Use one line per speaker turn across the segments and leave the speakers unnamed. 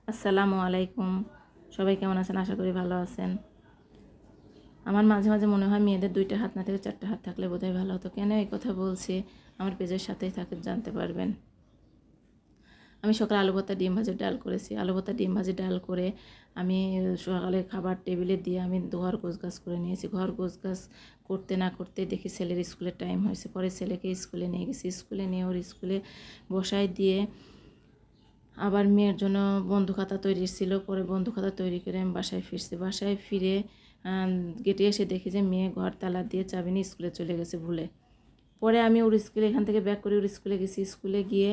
আসসালামু আলাইকুম। সবাই কেমন আছেন? আশা করি ভালো আছেন। আমার মাঝে মাঝে মনে হয় মেয়েদের 2টা হাত না থেকে 4টা হাত থাকলে বোধহয় ভালো হতো। কেন এই কথা বলছি? আমার পেজের সাথেই থাকে, জানতে পারবেন। আমি সকালে আলু ভর্তা ডিম ভাজি ডাল করেছি। আলু ভর্তা ডিম ভাজি ডাল করে আমি সকালে খাবার টেবিলে দিয়ে আমি ঘর গোছগাছ করে নিয়েছি। ঘর গোছগাছ করতে না করতে দেখি ছেলের স্কুলের টাইম হয়েছে। পরে ছেলেকে স্কুলে নিয়ে গেছি। স্কুলে নিয়ে ওর স্কুলে বসায় দিয়ে আবার মেয়ের জন্য বন্ধু খাতা তৈরি ছিল। পরে বন্ধু খাতা তৈরি করে আমি বাসায় ফিরছি। বাসায় ফিরে গেটে এসে দেখি যে মেয়ে ঘর তালা দিয়ে চাবি নিয়ে স্কুলে চলে গেছে ভুলে। পরে আমি ওর স্কুলে এখান থেকে ব্যাক করে ওর স্কুলে গেছি। স্কুলে গিয়ে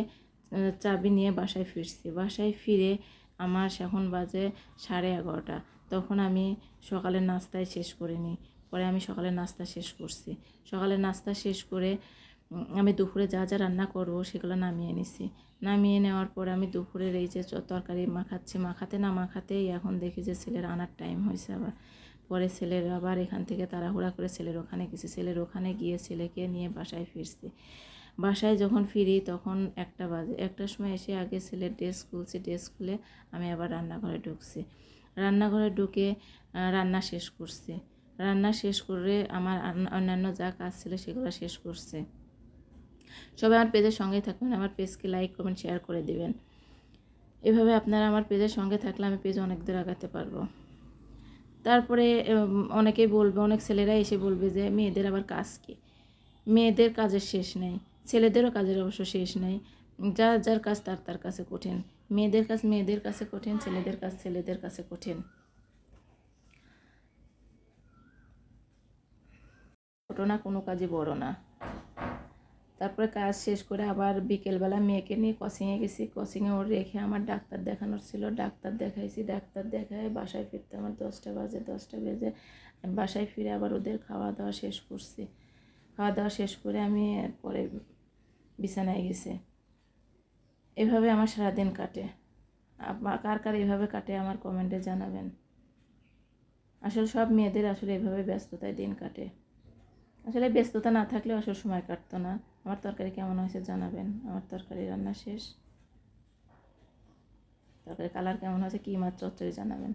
চাবি নিয়ে বাসায় ফিরছি। বাসায় ফিরে আমার এখন বাজে 11:30। তখন আমি সকালের নাস্তায় শেষ করে নিই। পরে আমি সকালের নাস্তা শেষ করছি। সকালের নাস্তা শেষ করে আমি দুপুরে যা যা রান্না করব সেগুলো নামিয়ে নিছি। নামিয়ে নেওয়ার পর আমি দুপুরের এই যে তরকারি মাখাচ্ছি, মাখাতেই এখন দেখি যে ছেলের আনার টাইম হয়েছে আবার। পরে ছেলের আবার এখান থেকে তাড়াহুড়া করে ছেলের ওখানে গেছি। ছেলের ওখানে গিয়ে ছেলেকে নিয়ে বাসায় ফিরছি। বাসায় যখন ফিরি তখন 1টা বাজে। 1টার সময় এসে আগে ছেলের ড্রেস খুলছি। ড্রেস খুলে আমি আবার রান্নাঘরে ঢুকছি। রান্নাঘরে ঢুকে রান্না শেষ করছি। রান্না শেষ করে আমার অন্যান্য যা কাজ ছিল সেগুলো শেষ করছে। সবাই আমার পেজের সঙ্গেই থাকবেন। আমার পেজকে লাইক কমেন্ট শেয়ার করে দিবেন। এভাবে আপনারা আমার পেজের সঙ্গে থাকলে আমি পেজ অনেক দূর আগাতে পারবো। তারপরে অনেকেই বলবে, অনেক ছেলেরা এসে বলবে যে মেয়েদের আবার কাজ কী? মেয়েদের কাজের শেষ নেই, ছেলেদেরও কাজের অবশ্য শেষ নেই। যার যার কাজ তার তার কাছে কঠিন। মেয়েদের কাজ মেয়েদের কাছে কঠিন, ছেলেদের কাজ ছেলেদের কাছে কঠিন। ছোটো না, কোনো কাজই বড় না। তারপরে কাজ শেষ করে আবার বিকেলবেলা মেয়েকে নিয়ে কোচিংয়ে গেছি। কোচিংয়ে ওর রেখে আমার ডাক্তার দেখানোর ছিল, ডাক্তার দেখাইছি। ডাক্তার দেখায় বাসায় ফিরতে আমার 10টা বাজে। 10টা বেজে বাসায় ফিরে আবার ওদের খাওয়া দাওয়া শেষ করছি। খাওয়া দাওয়া শেষ করে আমি পরে বিছানায় গেছি। এভাবে আমার সারাদিন কাটে। কার কার এভাবে কাটে আমার কমেন্টে জানাবেন। আসলে সব মেয়েদের আসলে এভাবে ব্যস্ততায় দিন কাটে। আসলে ব্যস্ততা না থাকলে আসলে সময় কাটতো না। আমার তরকারি কেমন হয়েছে জানাবেন। আমার তরকারি রান্না শেষ। তরকারি কালার কেমন হয়েছে, কী মাছ চচ্চড়ি জানাবেন।